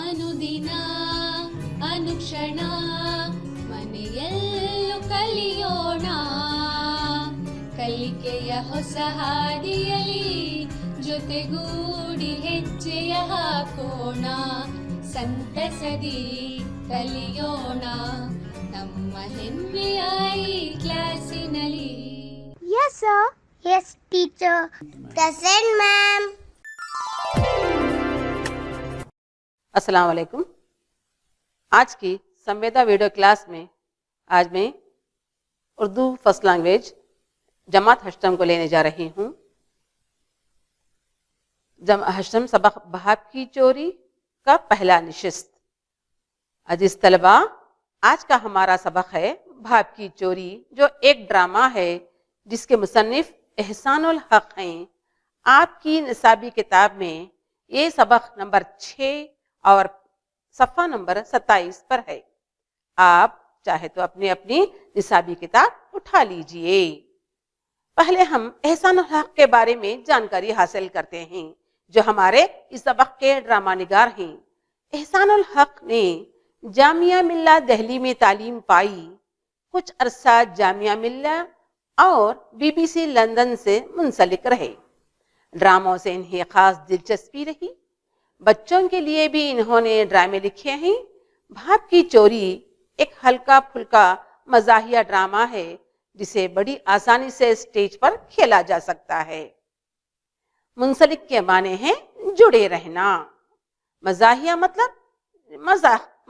ಅನುದಿನ ಅನುಕ್ಷಣ ಮನೆಯಲ್ಲೂ ಕಲಿಯೋಣ, ಕಲಿಕೆಯ ಹೊಸ ಹಾದಿಯಲಿ ಜೊತೆಗೂಡಿ ಹೆಜ್ಜೆಯ ಹಾಕೋಣ, ಸಂತಸದಿ ಕಲಿಯೋಣ ನಮ್ಮ ಹೆಮ್ಮೆಯ ಈ ಕ್ಲಾಸಿನಲ್ಲಿ. Yes, sir. Yes, teacher. Present, ma'am. अस्सलाम वालेकुम। आज की संवेदा वीडियो क्लास में आज मैं उर्दू फर्स्ट लैंग्वेज जमात हश्तम को लेने जा रही हूँ। हश्तम सबक भाप की चोरी का पहला निशिस्त। अजीज तलबा, आज का हमारा सबक है भाप की चोरी, जो एक ड्रामा है जिसके मुसन्निफ एहसानुल हक हैं। आपकी निसाबी किताब में ये सबक नंबर 6 और सफ़ा नंबर 27 पर है। आप चाहे तो अपनी अपनी निसाबी किताब उठा लीजिए। पहले हम एहसानुल हक के बारे में जानकारी हासिल करते हैं, जो हमारे इस सबक के ड्रामा निगार हैं। एहसानुल हक ने जामिया मिल्ला दिल्ली में तालीम पाई। कुछ अरसा जामिया मिल्ला और BBC लंदन से मुंसलिक रहे। ड्रामों से इन्हें खास दिलचस्पी रही। बच्चों के लिए भी इन्होंने ड्रामे लिखे हैं। भाप की चोरी एक हल्का फुल्का मजाहिया ड्रामा है जिसे बड़ी आसानी से स्टेज पर खेला जा सकता है। मुंसलिक के माने हैं जुड़े रहना। मजाहिया मतलब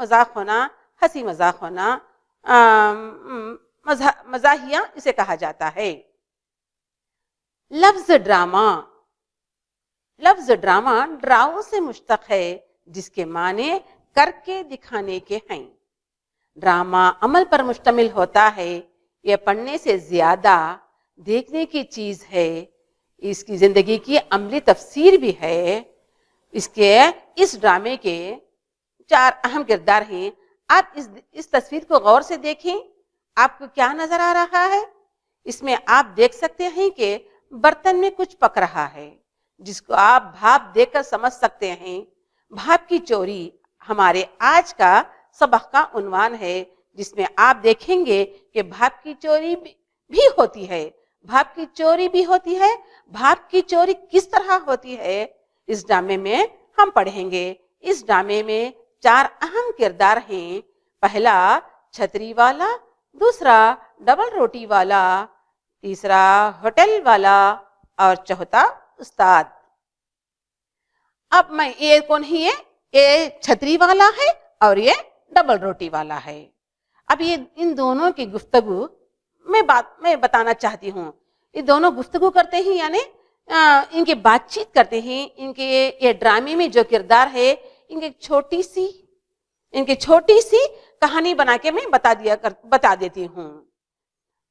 मजाक होना, हंसी मजाक होना, मजाहिया इसे कहा जाता है। लफ्ज ड्रामा ड्राओ से मुश्तक है, जिसके माने करके दिखाने के हैं। ड्रामा अमल पर मुश्तमिल होता है। यह पढ़ने से ज्यादा देखने की चीज है। इसकी जिंदगी की अमली तफसीर भी है। इस ड्रामे के 4 अहम किरदार हैं। आप इस तस्वीर को गौर से देखें। आपको क्या नजर आ रहा है? इसमें आप देख सकते हैं कि बर्तन में कुछ पक रहा है, जिसको आप भाप देखकर समझ सकते हैं। भाप की चोरी हमारे आज का सबक का उन्वान है, जिसमें आप देखेंगे कि भाप की चोरी भी होती है। भाप की चोरी भी होती है। भाप की चोरी किस तरह होती है, इस ड्रामे में हम पढ़ेंगे। इस ड्रामे में 4 अहम किरदार हैं। पहला छतरी वाला, दूसरा डबल रोटी वाला, तीसरा होटल वाला और चौथा उस्ताद। अब मैं ये कौन है? ये छतरी वाला है और ये डबल रोटी वाला है। अब ये इन दोनों की गुफ्तगू मैं बताना चाहती हूँ। ये दोनों गुफ्तगू करते हैं, यानी इनकी बातचीत करते हैं। इनके ये ड्रामे में जो किरदार है, इनकी छोटी सी कहानी बना के मैं बता देती हूँ।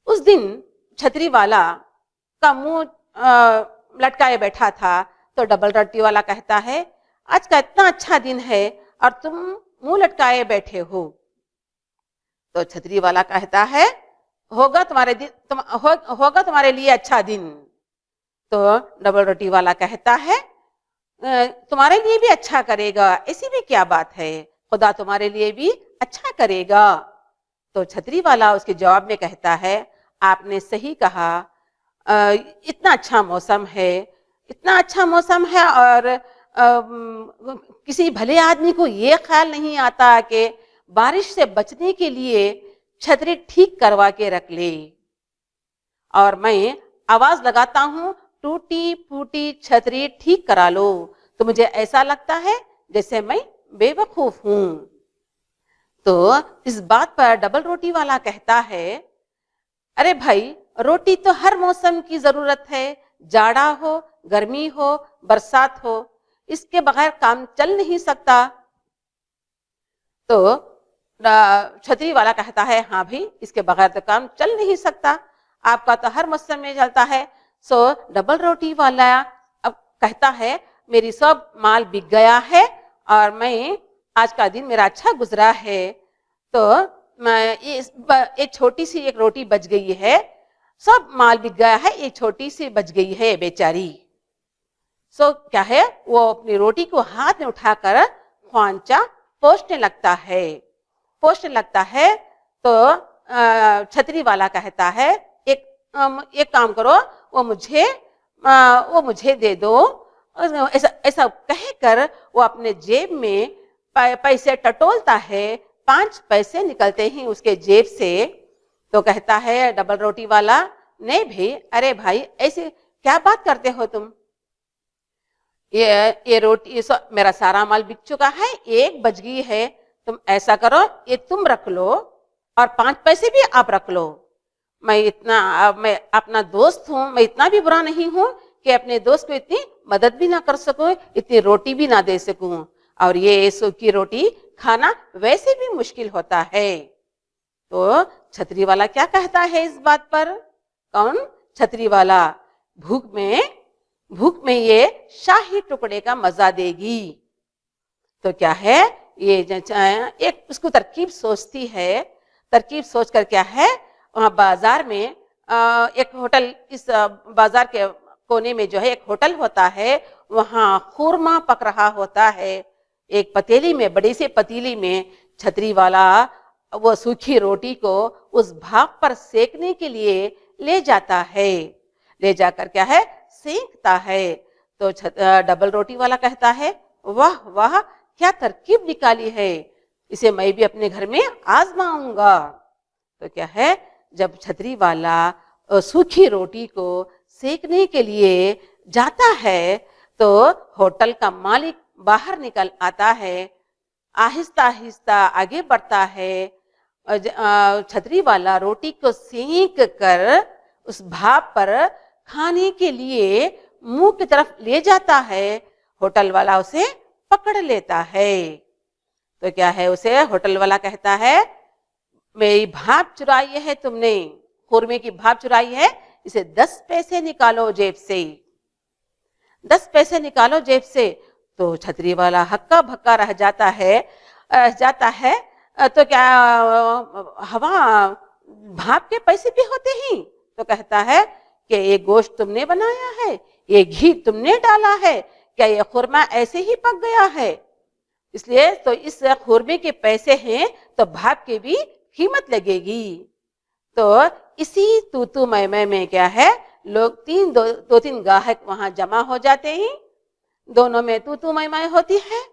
उस दिन छतरी वाला का मुंह लटकाए बैठा था, तो डबल रोटी वाला कहता है, आज का इतना अच्छा दिन है और तुम मुंह लटकाए बैठे हो। तो छतरी वाला कहता है, होगा तुम्हारे लिए अच्छा दिन। तो डबल रोटी वाला कहता है, तुम्हारे लिए भी अच्छा करेगा, ऐसी भी क्या बात है, खुदा तुम्हारे लिए भी अच्छा करेगा। तो छतरी वाला उसके जवाब में कहता है, आपने सही कहा, इतना अच्छा मौसम है और किसी भले आदमी को ये ख्याल नहीं आता कि बारिश से बचने के लिए छतरी ठीक करवा के रख ले। और मैं आवाज लगाता हूँ, टूटी फूटी छतरी ठीक करा लो, तो मुझे ऐसा लगता है जैसे मैं बेवकूफ हूँ। तो इस बात पर डबल रोटी वाला कहता है, अरे भाई, रोटी तो हर मौसम की जरूरत है, जाड़ा हो, गर्मी हो, बरसात हो, इसके बगैर काम चल नहीं सकता। तो छतरी वाला कहता है, हाँ भाई, इसके बगैर तो काम चल नहीं सकता, आपका तो हर मौसम में चलता है। सो डबल रोटी वाला अब कहता है, मेरी सब माल बिक गया है और मैं आज का दिन मेरा अच्छा गुजरा है, तो ये छोटी सी एक रोटी बच गई है, सब माल बिक गया है, ये छोटी सी बच गई है बेचारी। क्या है, वो अपनी रोटी को हाथ में उठाकर ख्वांचा पोंछने लगता है तो छतरी वाला कहता है एक काम करो, वो मुझे दे दो। ऐसा ऐसा कहकर वो अपने जेब में पैसे टटोलता है। 5 पैसे निकलते ही उसके जेब से तो कहता है डबल रोटी वाला, नहीं भाई, अरे भाई ऐसे क्या बात करते हो तुम, ये रोटी मेरा सारा माल बिक चुका है, 1 बच गई है, तुम ऐसा करो ये तुम रख लो और 5 पैसे भी आप रख लो। मैं अपना दोस्त हूं, मैं इतना भी बुरा नहीं हूं कि अपने दोस्त को इतनी मदद भी ना कर सकूं, इतनी रोटी भी ना दे सकूं, और ये सूखी रोटी खाना वैसे भी मुश्किल होता है। तो छतरी वाला क्या कहता है इस बात पर? कौन? छतरी वाला। भूख में ये शाही टुकड़े का मजा देगी। तो क्या है, ये एक उसको तरकीब सोचती है। तरकीब सोचकर क्या है, वहां बाजार में एक होटल, इस बाजार के कोने में जो है एक होटल होता है, वहां खुरमा पक रहा होता है। एक पतीली में, बड़ी सी पतीली में छतरी वाला वो सूखी रोटी को उस भाप पर सेकने के लिए ले जाता है। ले जाकर क्या है, सेकता है। तो डबल रोटी वाला कहता है, वाह वाह क्या तरकीब निकाली है, इसे मैं भी अपने घर में आजमाऊंगा। तो क्या है, जब छतरी वाला सूखी रोटी को सेकने के लिए जाता है तो होटल का मालिक बाहर निकल आता है, आहिस्ता आहिस्ता आगे बढ़ता है। छतरी वाला रोटी को सेक कर उस भाप पर खाने के लिए मुंह की तरफ ले जाता है। होटल वाला उसे पकड़ लेता है। तो क्या है, उसे होटल वाला कहता है, मेरी भाप चुराई है तुमने, खुरमे की भाप चुराई है, इसे 10 पैसे निकालो जेब से, 10 पैसे निकालो जेब से। तो छतरी वाला हक्का भक्का रह जाता है। तो क्या हवा भाप के पैसे भी होते ही? तो कहता है कि ये गोश्त तुमने बनाया है, ये घी तुमने डाला है, क्या ये खुरमा ऐसे ही पक गया है? इसलिए तो इस खुरमे के पैसे हैं तो भाप की भी कीमत लगेगी। तो इसी तू मैं में क्या है, लोग 2-3 गाहक वहां जमा हो जाते हैं, दोनों में तू मैं होती है।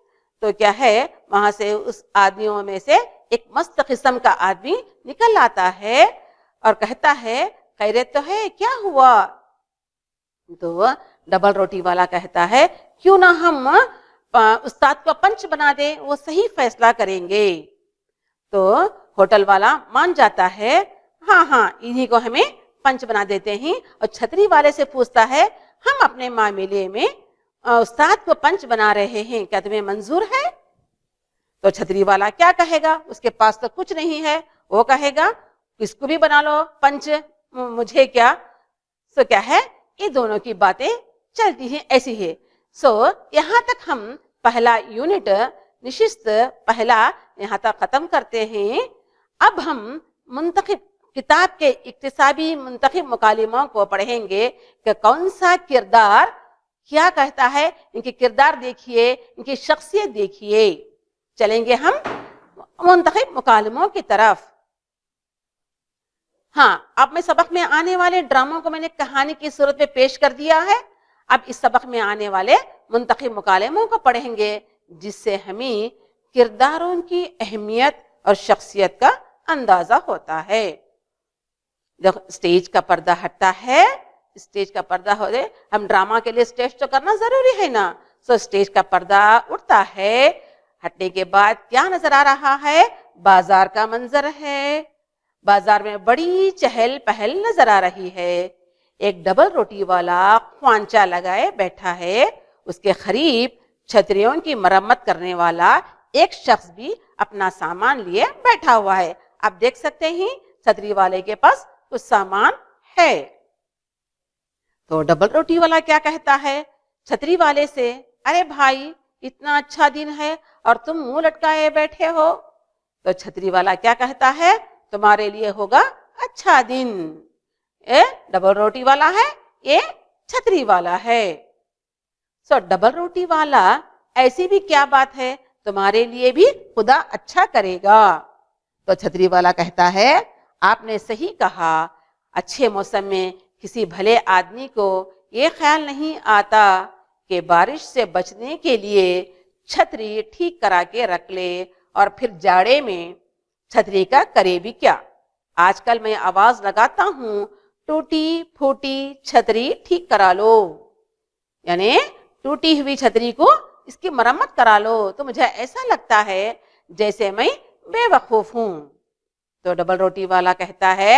तो क्या है, वहां से उस आदमियों में से एक मस्त किस्म का आदमी निकल आता है और कहता है, खैरियत तो है, क्या हुआ? तो डबल रोटी वाला कहता है, क्यों ना हम उस्ताद को पंच बना दे, वो सही फैसला करेंगे। तो होटल वाला मान जाता है, हाँ इन्हीं को हमें पंच बना देते हैं। और छतरी वाले से पूछता है, हम अपने मामले में उस्ताद को पंच बना रहे हैं, क्या तुम्हें मंजूर है? तो छतरी वाला क्या कहेगा, उसके पास तो कुछ नहीं है, वो कहेगा इसको भी बना लो पंच, मुझे क्या। सो क्या है, ये दोनों की बातें चलती हैं ऐसी है। सो यहाँ तक हम पहला यूनिट निशिस्त पहला यहाँ तक खत्म करते हैं। अब हम मुंतखब किताब के इक्तिसाबी मुंतखब मुकालिमों को पढ़ेंगे कि कौन सा किरदार क्या कहता है। इनके किरदार देखिए, इनकी शख्सियत देखिए। चलेंगे हम मुंतखब मुकालिमों की तरफ। हाँ, अब मैं सबक में आने वाले ड्रामों को मैंने कहानी की सूरत में पेश कर दिया है। अब इस सबक में आने वाले मुंतखब मुकालिमों को पढ़ेंगे, जिससे हमें किरदारों की अहमियत और शख्सियत का अंदाजा होता है। जब स्टेज का पर्दा हटता है, स्टेज का पर्दा हो जाए, हम ड्रामा के लिए स्टेज तो करना जरूरी है ना। सो स्टेज का पर्दा उठता है, हटने के बाद क्या नजर आ रहा है? बाजार का मंजर है। बाजार में बड़ी चहल पहल नजर आ रही है। एक डबल रोटी वाला ख्वांचा लगाए बैठा है, उसके करीब छतरियों की मरम्मत करने वाला एक शख्स भी अपना सामान लिए बैठा हुआ है। आप देख सकते हैं छतरी वाले के पास कुछ सामान है। तो डबल रोटी वाला क्या कहता है छतरी वाले से, अरे भाई इतना अच्छा दिन है और तुम मुंह लटकाए बैठे हो। तो छतरी वाला क्या कहता है, तुम्हारे लिए होगा अच्छा दिन। ये डबल रोटी वाला है, ये छतरी वाला है। सो डबल रोटी वाला ऐसी भी क्या बात है? तो तुम्हारे लिए भी खुदा अच्छा करेगा। तो छतरी वाला कहता है, आपने सही कहा, अच्छे मौसम में किसी भले आदमी को ये ख्याल नहीं आता कि बारिश से बचने के लिए छतरी ठीक करा के रख ले और फिर जाड़े में छतरी का करे भी क्या। आजकल मैं आवाज लगाता हूँ, टूटी फूटी छतरी ठीक करा लो, यानी टूटी हुई छतरी को इसकी मरम्मत करा लो। तो मुझे ऐसा लगता है जैसे मैं बेवकूफ हूं। तो डबल रोटी वाला कहता है,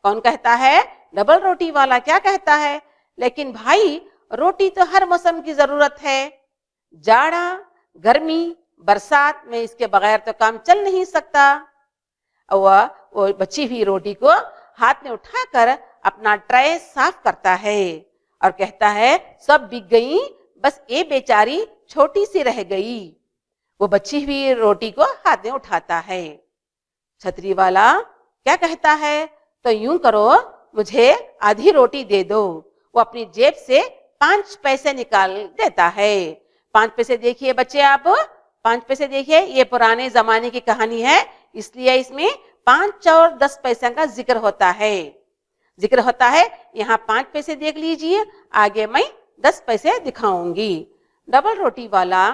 कौन कहता है? डबल रोटी वाला। क्या कहता है? लेकिन भाई रोटी तो हर मौसम की जरूरत है, जाड़ा, गर्मी, बरसात में इसके बगैर तो काम चल नहीं सकता। वो बची हुई रोटी को हाथ में उठाकर अपना ट्रे साफ करता है और कहता है, सब बिक गई, बस ये बेचारी छोटी सी रह गई। वो बची हुई रोटी को हाथ में उठाता है। छतरी वाला क्या कहता है? तो यूं करो, मुझे आधी रोटी दे दो। वो अपनी जेब से 5 पैसे निकाल देता है। 5 पैसे देखिए बच्चे, आप 5 पैसे देखिए, ये पुराने जमाने की कहानी है, इसलिए इसमें 5 और 10 पैसे का जिक्र होता है। यहाँ 5 पैसे देख लीजिए, आगे मैं 10 पैसे दिखाऊंगी। डबल रोटी वाला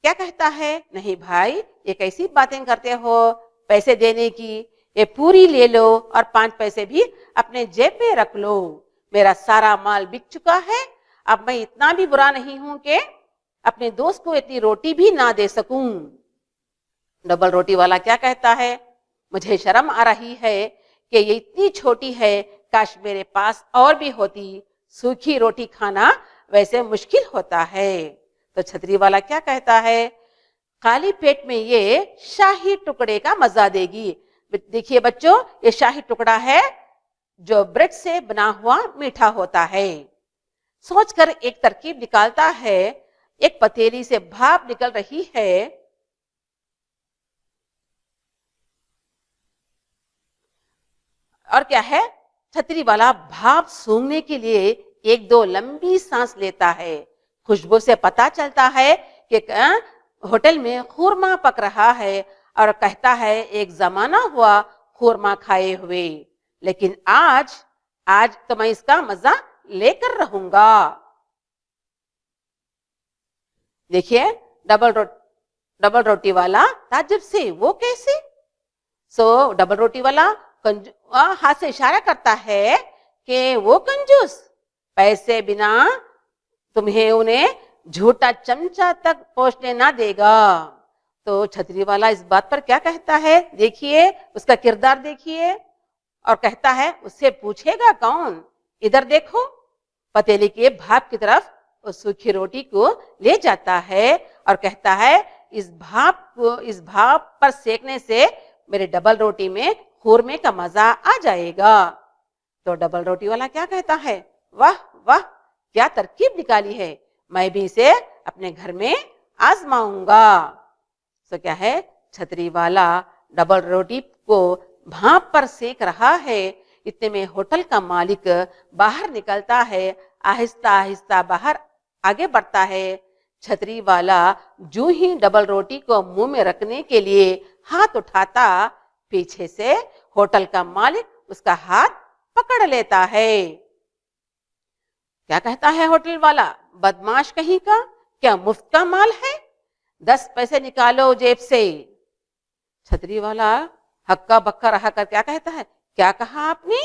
क्या कहता है? नहीं भाई, ये कैसी बातें करते हो पैसे देने की, ये पूरी ले लो और 5 पैसे भी अपने जेब में रख लो। मेरा सारा माल बिक चुका है, अब मैं इतना भी बुरा नहीं हूं कि अपने दोस्त को इतनी रोटी भी ना दे सकूं। डबल रोटी वाला क्या कहता है? मुझे शर्म आ रही है कि ये इतनी छोटी है, काश मेरे पास और भी होती। सूखी रोटी खाना वैसे मुश्किल होता है। तो छतरी वाला क्या कहता है? खाली पेट में ये शाही टुकड़े का मजा देगी। देखिए बच्चों, ये शाही टुकड़ा है जो ब्रेड से बना हुआ मीठा होता है। सोचकर एक तरकीब निकालता है। एक पतीली से भाप निकल रही है, और क्या है, छतरी वाला भाप सूंघने के लिए 1-2 लंबी सांस लेता है। खुशबू से पता चलता है कि होटल में खुरमा पक रहा है, और कहता है, एक जमाना हुआ खुरमा खाए हुए, लेकिन आज तो मैं इसका मजा लेकर रहूंगा। देखिए डबल रोटी वाला ताज्जुब से, वो कैसे? डबल रोटी वाला हाथ से इशारा करता है कि वो कंजूस पैसे बिना तुम्हें उन्हें झूठा चमचा तक पहुंचने ना देगा। तो छतरी वाला इस बात पर क्या कहता है? देखिए उसका किरदार देखिए, और कहता है, उससे पूछेगा कौन? इधर देखो। पतीली के भाप की तरफ उस सूखी रोटी को ले जाता है और कहता है, इस भाप पर सेकने से मेरे डबल रोटी में खुरमे का मजा आ जाएगा। तो डबल रोटी वाला क्या कहता है? वाह वाह, क्या तरकीब निकाली है, मैं भी इसे अपने घर में आजमाऊंगा। तो क्या है, छतरी वाला डबल रोटी को भाप पर सेक रहा है। इतने में होटल का मालिक बाहर निकलता है, आहिस्ता आहिस्ता बाहर आगे बढ़ता है। छतरी वाला जो ही डबल रोटी को मुंह में रखने के लिए हाथ उठाता, पीछे से होटल का मालिक उसका हाथ पकड़ लेता है। क्या कहता है होटल वाला? बदमाश कहीं का, क्या मुफ्त का माल है? 10 पैसे निकालो जेब से। छतरी वाला हक्का बक्का रहा कर क्या कहता है? क्या कहा आपने?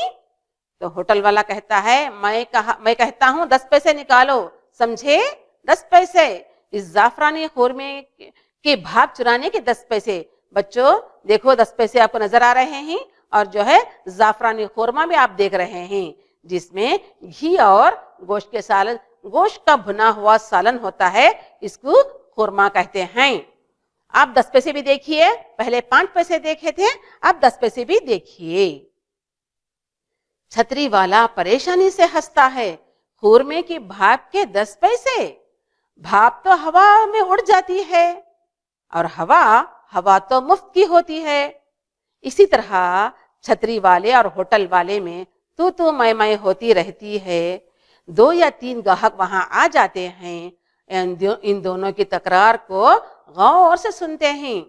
तो होटल वाला कहता है, मैं कहता हूं 10 पैसे निकालो, समझे? 10 पैसे। इस जाफरानी खुरमे के भाप चुराने के 10 पैसे। बच्चों देखो, 10 पैसे आपको नजर आ रहे हैं, और जो है जाफरानी खुरमा भी आप देख रहे हैं, जिसमें घी और गोश्त के सालन, गोश्त का भुना हुआ सालन होता है, इसको खुरमा कहते हैं। आप 10 पैसे भी देखिए, पहले 5 पैसे देखे थे, आप 10 पैसे भी देखिए। छतरी वाला परेशानी से हंसता है। खुरमे की भाप के 10 पैसे? भाप तो हवा में उड़ जाती है, और हवा तो मुफ्त की होती है। इसी तरह छतरी वाले और होटल वाले में तू मैं होती रहती है। 2 या 3 ग्राहक वहां आ जाते हैं। इन दोनों की तकरार को غور سے سنتے ہیں۔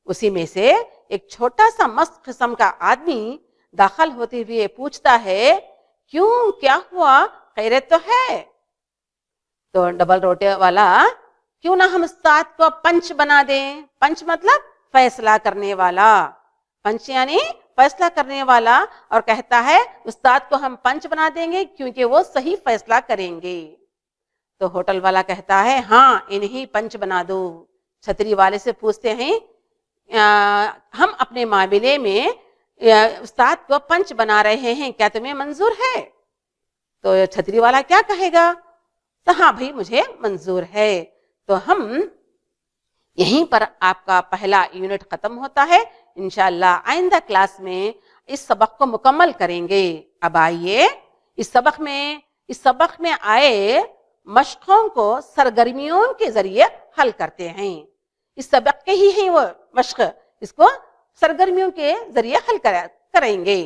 اسی میں سے ایک چھوٹا سا مست قسم کا آدمی داخل ہوتے ہوئے پوچھتا ہے، کیوں، کیا ہوا، خیریت تو ہے؟ تو ڈبل روٹی والا، کیوں نہ ہم استاد کو پنچ بنا دیں۔ پنچ مطلب فیصلہ کرنے والا، پنچ یعنی فیصلہ کرنے والا، اور کہتا ہے استاد کو ہم پنچ بنا دیں گے کیونکہ وہ صحیح فیصلہ کریں گے۔ تو ہوٹل والا کہتا ہے، ہاں انہیں پنچ بنا دو۔ چھتری والے سے پوچھتے ہیں، ہم اپنے معاملے میں استاد کو پنچ بنا رہے ہیں، کیا تمہیں منظور ہے؟ تو چھتری والا کیا کہے گا؟ تو ہاں بھائی مجھے منظور ہے۔ تو ہم یہیں پر آپ کا پہلا یونٹ ختم ہوتا ہے۔ انشاءاللہ آئندہ کلاس میں اس سبق کو مکمل کریں گے۔ اب آئیے اس سبق میں آئے مشقوں کو سرگرمیوں کے ذریعے حل کرتے ہیں۔ اس سبق کے ہی ہیں وہ مشق، اس کو سرگرمیوں کے ذریعے حل کریں گے۔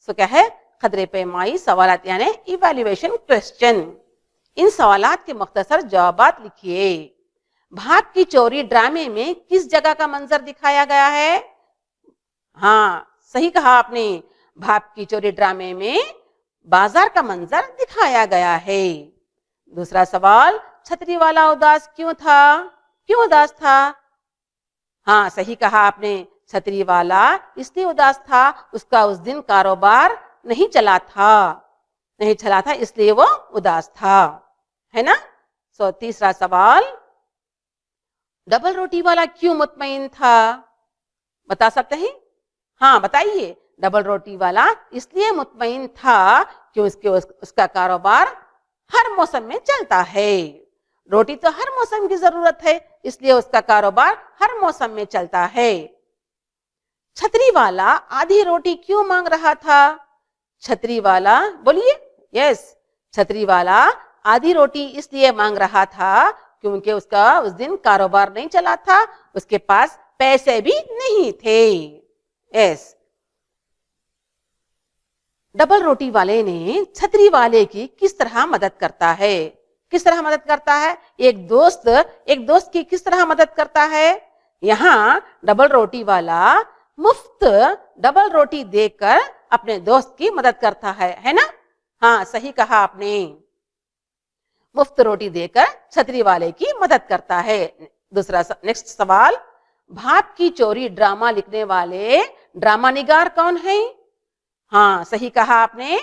سو کیا ہے؟ خطرے پیمائی سوالات یعنی ایویلیویشن کوسچن۔ ان سوالات کے مختصر جوابات لکھیے۔ بھاگ کی چوری ڈرامے میں کس جگہ کا منظر دکھایا گیا ہے؟ ہاں صحیح کہا آپ نے، بھاگ کی چوری ڈرامے میں بازار کا منظر دکھایا گیا ہے۔ دوسرا سوال، چھتری والا اداس کیوں تھا؟ کیوں اداس تھا؟ ہاں صحیح کہا آپ نے، چھتری والا اس لیے اداس تھا، اس کا اس دن کاروبار نہیں چلا تھا اس لیے وہ اداس تھا، ہے نا؟ تیسرا سوال، ڈبل روٹی والا کیوں مطمئن تھا؟ بتا سکتے ہیں؟ ہاں بتائیے۔ ڈبل روٹی والا اس لیے مطمئن تھا کہ اس کا کاروبار ہر موسم میں چلتا ہے۔ روٹی تو ہر موسم کی ضرورت ہے، اس لیے اس کا کاروبار ہر موسم میں چلتا ہے۔ چھتری والا آدھی روٹی کیوں مانگ رہا تھا؟ چھتری والا، بولیے، یس، چھتری والا آدھی روٹی اس لیے مانگ رہا تھا کیونکہ اس کا اس دن کاروبار نہیں چلا تھا، اس کے پاس پیسے بھی نہیں تھے۔ یس، ڈبل روٹی والے نے چھتری والے کی کس طرح مدد کرتا ہے؟ کس طرح مدد کرتا ہے؟ ایک دوست کی کس طرح مدد کرتا ہے؟ یہاں ڈبل روٹی والا مفت ڈبل روٹی دے کر اپنے دوست کی مدد کرتا ہے نا؟ ہاں صحیح کہا آپ نے، مفت روٹی دے کر چھتری والے کی مدد کرتا ہے۔ دوسرا نیکسٹ سوال، بھاگ کی چوری ڈرامہ لکھنے والے ڈرامہ نگار کون ہیں؟ ہاں صحیح کہا آپ نے،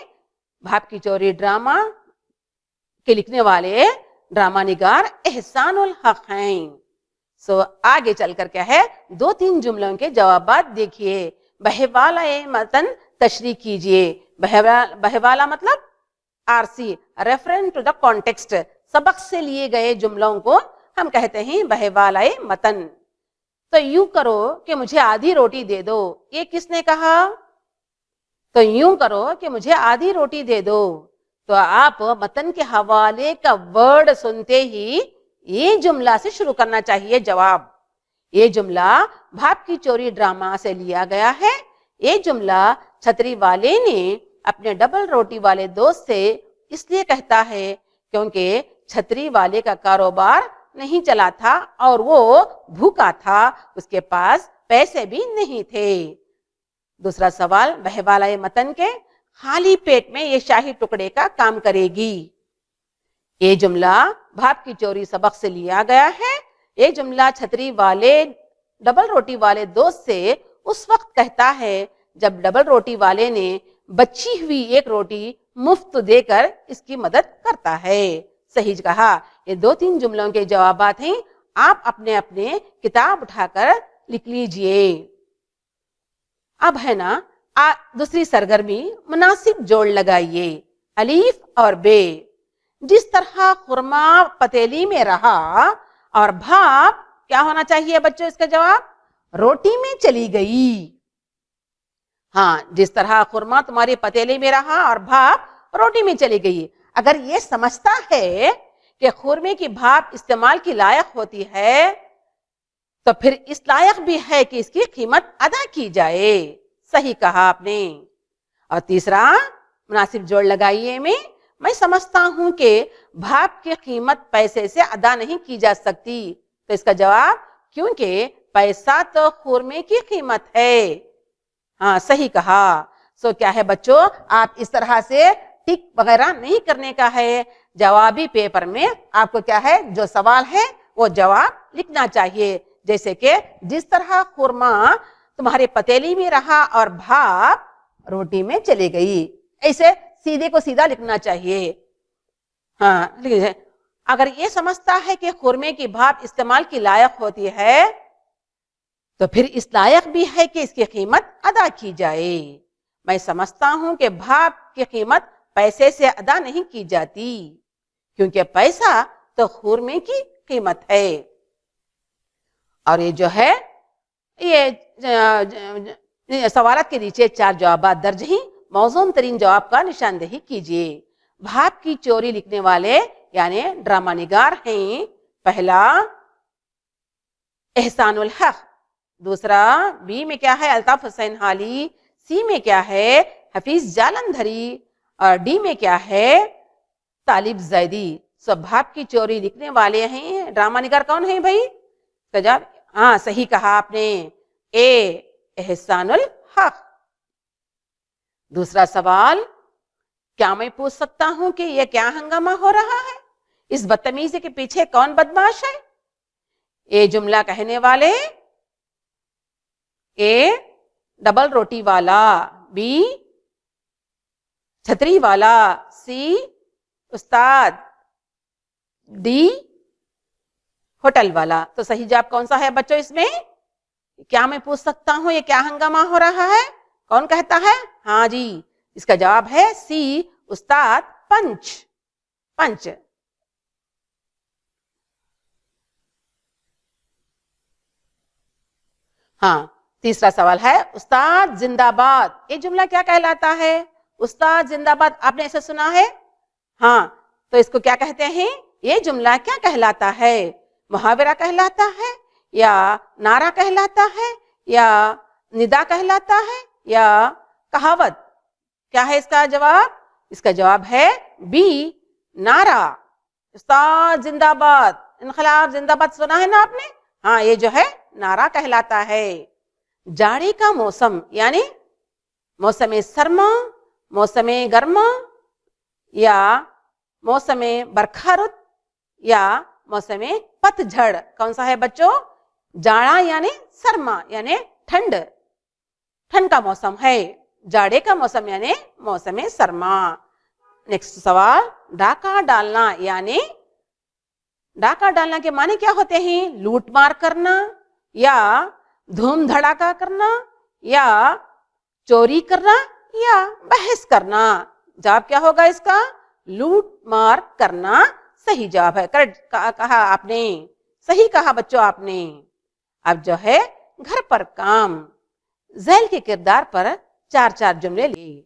بھاگ کی چوری ڈرامہ کے لکھنے والے ڈرامہ نگار احسان الحق ہیں۔ آگے چل کر کیا ہے، 2-3 جملوں کے جوابات دیکھیے۔ بہوالہ متن تشریح کیجئے۔ بہوالہ مطلب آرسی، ریفرنس ٹو دا کانٹیکسٹ، سبق سے لیے گئے جملوں کو ہم کہتے ہیں بہوالہ متن۔ تو یوں کرو کہ مجھے آدھی روٹی دے دو، یہ کس نے کہا؟ تو یوں کرو کہ مجھے آدھی روٹی دے دو۔ تو آپ متن کے حوالے کا ورڈ سنتے ہی یہ جملہ سے شروع کرنا چاہیے جواب۔ یہ جملہ بھاگ کی چوری ڈرامہ سے لیا گیا ہے۔ یہ جملہ چھتری والے نے اپنے ڈبل روٹی والے دوست سے اس لیے کہتا ہے کیونکہ چھتری والے کا کاروبار نہیں چلا تھا اور وہ بھوکا تھا، اس کے پاس پیسے بھی نہیں تھے۔ دوسرا سوال، بہوالہ متن کے خالی پیٹ میں یہ شاہی ٹکڑے کا کام کرے گی۔ یہ جملہ بھاگ کی چوری سبق سے لیا گیا ہے۔ یہ جملہ چھتری والے ڈبل روٹی والے دوست سے اس وقت کہتا ہے جب ڈبل روٹی والے نے بچی ہوئی ایک روٹی مفت دے کر اس کی مدد کرتا ہے۔ صحیح کہا۔ یہ 2-3 جملوں کے جوابات ہیں، آپ اپنے کتاب اٹھا کر لکھ لیجئے۔ اب ہے نا دوسری سرگرمی، مناسب جوڑ لگائیے، الف اور بے۔ جس طرح خرما پتیلی میں رہا اور بھاپ کیا ہونا چاہیے بچوں؟ اس کا جواب روٹی میں چلی گئی۔ ہاں، جس طرح خرما تمہاری پتیلی میں رہا اور بھاپ روٹی میں چلی گئی۔ اگر یہ سمجھتا ہے کہ خورمے کی بھاپ استعمال کی لائق ہوتی ہے تو پھر اس لائق بھی ہے کہ اس کی قیمت ادا کی جائے۔ صحیح کہا آپ نے۔ اور تیسرا، مناسب جوڑ لگائیے میں سمجھتا ہوں کہ بھاپ کی قیمت پیسے سے ادا نہیں کی جا سکتی۔ تو اس کا جواب کیونکہ پیسہ تو خورمے کی قیمت ہے. ہاں صحیح کہا. سو کیا ہے بچوں, آپ اس طرح سے ٹک وغیرہ نہیں کرنے کا ہے. جوابی پیپر میں آپ کو کیا ہے, جو سوال ہے وہ جواب لکھنا چاہیے. جیسے کہ جس طرح خورما تمہارے پتیلی میں رہا اور بھاپ روٹی میں چلی گئی, ایسے سیدھے کو سیدھا لکھنا چاہیے. ہاں اگر یہ سمجھتا ہے کہ خورمے کی بھاپ استعمال کی لائق ہوتی ہے تو پھر اس لائق بھی ہے کہ اس کی قیمت ادا کی جائے. میں سمجھتا ہوں کہ بھاپ کی قیمت پیسے سے ادا نہیں کی جاتی, کیونکہ پیسہ تو خورمے کی قیمت ہے. اور یہ جو ہے یہ سوالات کے نیچے 4 جوابات درج ہیں. موزون ترین جواب کا نشاندہی کیجیے. بھاپ کی چوری لکھنے والے یعنی ڈرامہ نگار ہیں. پہلا احسان الحق, دوسرا بی میں کیا ہے الطاف حسین حالی, سی میں کیا ہے حفیظ جالندھری, اور ڈی میں کیا ہے طالب زیدی. سب بھاپ کی چوری لکھنے والے ہیں. ڈرامہ نگار کون ہیں بھائی؟ جواب ہاں صحیح کہا آپ نے, اے احسان الحق. دوسرا سوال, کیا میں پوچھ سکتا ہوں کہ یہ کیا ہنگامہ ہو رہا ہے؟ اس بدتمیزی کے پیچھے کون بدمعاش ہے؟ اے جملہ کہنے والے, اے ڈبل روٹی والا, بی چھتری والا, سی استاد, ڈی ہوٹل والا. تو صحیح جواب کون سا ہے بچوں اس میں؟ کیا میں پوچھ سکتا ہوں یہ کیا ہنگامہ ہو رہا ہے؟ کون کہتا ہے؟ ہاں جی, اس کا جواب ہے سی استاد پنچ. ہاں تیسرا سوال ہے استاد زندہ باد. یہ جملہ کیا کہلاتا ہے؟ استاد زندہ باد آپ نے ایسے سنا ہے؟ ہاں, تو اس کو کیا کہتے ہیں؟ یہ جملہ کیا کہلاتا ہے؟ محاورہ کہلاتا ہے, یا نعرہ کہلاتا ہے, یا ندا کہلاتا ہے, یا کہاوت؟ کیا ہے اس کا جواب؟ اس کا جواب ہے بی نعرہ. استاد زندہ باد, انقلاب زندہ باد سنا ہے نا آپ نے؟ ہاں یہ جو ہے نعرہ کہلاتا ہے. جاڑے کا موسم یعنی موسم سرما, موسم گرما, یا موسم برکھا رت, یا موسم پت جھڑ, کون سا ہے بچوں؟ جاڑا یعنی سرما یعنی ٹھنڈ کا موسم ہے. جاڑے کا موسم یعنی موسم سرما. نیکسٹ سوال, ڈاکہ ڈالنا یعنی ڈاکہ ڈالنا کے معنی کیا ہوتے ہیں؟ لوٹ مار کرنا, یا دھوم دھڑاکہ کرنا, یا چوری کرنا, یا بحث کرنا. جواب کیا ہوگا اس کا؟ لوٹ مار کرنا صحیح جواب ہے. کریکٹ کہا آپ نے, صحیح کہا بچوں آپ نے. اب جو ہے گھر پر کام, ذیل کے کردار پر 4 جملے لیے,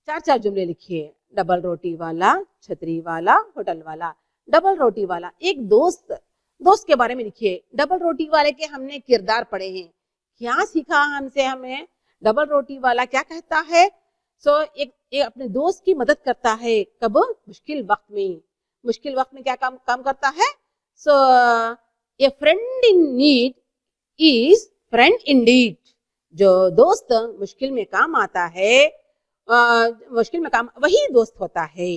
4 جملے لکھیے. ڈبل روٹی والا, چھتری والا, ہوٹل والا. ڈبل روٹی والا ایک دوست کے بارے میں لکھیے. ڈبل روٹی والے کے ہم نے کردار پڑھے ہیں, کیا سیکھا ہم سے؟ ہمیں ڈبل روٹی والا کیا کہتا ہے؟ ایک اپنے دوست کی مدد کرتا ہے. کب؟ مشکل وقت میں کیا کام کرتا ہے؟ a friend in need is friend indeed. جو دوست مشکل میں کام آتا ہے, وہی دوست ہوتا ہے.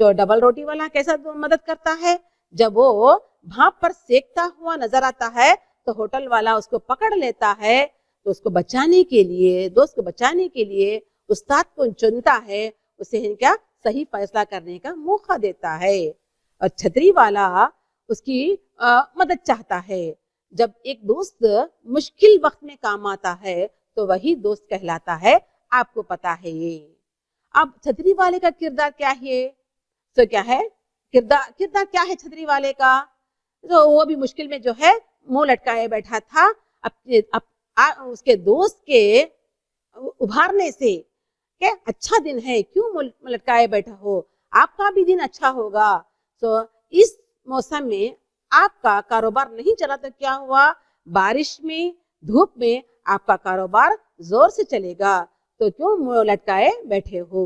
جو ڈبل روٹی والا کیسا مدد کرتا ہے؟ جب وہ بھاپ پر سیکتا ہوا نظر آتا ہے تو ہوٹل والا اس کو پکڑ لیتا ہے, تو اس کو بچانے کے لیے, دوست کو بچانے کے لیے استاد کو چنتا ہے, اسے کیا صحیح فیصلہ کرنے کا موقع دیتا ہے. اور چھتری والا اس کی مدد چاہتا ہے. جب ایک دوست مشکل وقت میں کام آتا ہے تو وہی دوست کہلاتا ہے. آپ کو پتا ہے یہ. اب چھتری والے کا کردار کیا ہے؟ کیا ہے کردار کیا ہے چھتری والے کا؟ وہ بھی مشکل میں جو ہے منہ لٹکائے بیٹھا تھا. اس کے دوست کے ابھارنے سے کہ اچھا دن ہے, کیوں منہ لٹکائے بیٹھا ہو, آپ کا بھی دن اچھا ہوگا. اس موسم میں آپ کا کاروبار نہیں چلا تو کیا ہوا؟ بارش میں, دھوپ میں آپ کا کاروبار زور سے چلے گا, تو کیوں منہ لٹکائے بیٹھے ہو؟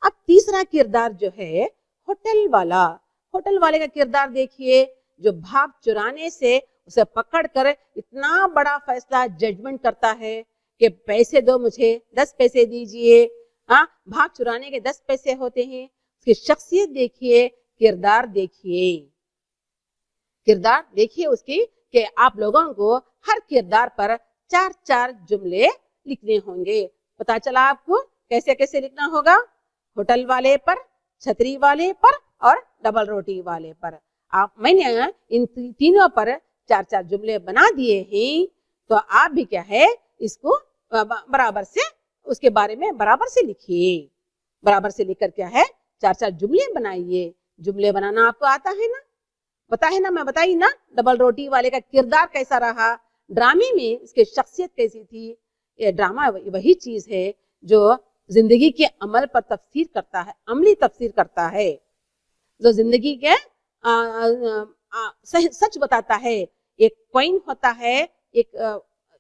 اب تیسرا کردار جو ہے ہوٹل والا. ہوٹل والے کا کردار دیکھیے. جو بھاپ چرانے سے اسے پکڑ کر اتنا بڑا فیصلہ ججمنٹ کرتا ہے کہ پیسے دو مجھے، 10 پیسے دیجئے. ہاں، بھاگ چرانے کے 10 پیسے ہوتے ہیں. اس کی شخصیت دیکھیے، کردار دیکھیے، کردار دیکھیے اس کی کہ آپ لوگوں کو ہر کردار پر 4 جملے لکھنے ہوں گے. پتا چلا آپ کو کیسے کیسے لکھنا ہوگا؟ ہوٹل والے پر، چھتری والے پر اور ڈبل روٹی والے پر. میں نے ان تینوں پر 4 جملے بنا دیے ہیں. تو آپ بھی کیا ہے اس کو برابر سے اس کے بارے میں برابر سے لکھیے. برابر سے لکھ کر کیا ہے 4 جملے بنائیے. جملے بنانا آپ کو آتا ہے نا؟ پتا ہے نا؟ میں بتائی نا ڈبل روٹی والے کا کردار کیسا رہا، ڈرامے میں اس کی شخصیت کیسی تھی. یہ ڈرامہ وہی چیز ہے جو زندگی کے عمل پر تفسیر کرتا ہے، عملی تفسیر کرتا ہے، جو زندگی کے سچ بتاتا ہے. ایک کوئن ہوتا ہے، ایک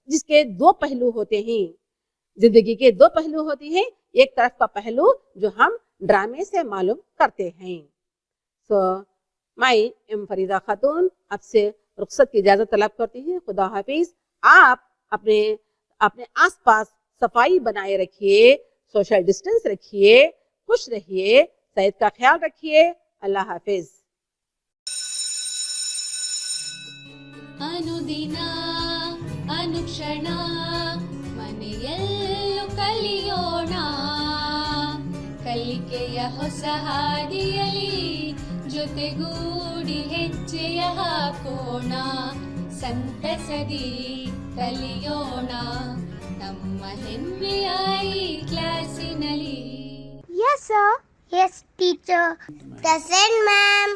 جس کے 2 پہلو ہوتے ہیں. زندگی کے 2 پہلو ہوتے ہیں. ایک طرف کا پہلو جو ہم ڈرامے سے معلوم کرتے ہیں. میں فریدہ خاتون آپ سے رخصت کی اجازت طلب کرتی ہوں. خدا حافظ. آپ اپنے آس پاس صفائی بنائے رکھیے، سوشل ڈسٹینس رکھیے، خوش رہیے، صحت کا خیال رکھیے. اللہ حافظ. ಅನುದಿನ ಅನುಕ್ಷಣ ಮನೆಯಲ್ಲೂ ಕಲಿಯೋಣ, ಕಲಿಕೆಯ ಹೊಸ ಹಾದಿಯಲಿ ಜೊತೆಗೂಡಿ ಹೆಜ್ಜೆಯ ಹಾಕೋಣ, ಸಂತಸದಿ ಕಲಿಯೋಣ ನಮ್ಮ ಹೆಮ್ಮೆಯ ಈ ಕ್ಲಾಸಿನಲ್ಲಿ. Yes, sir. Yes, teacher. Present, ma'am.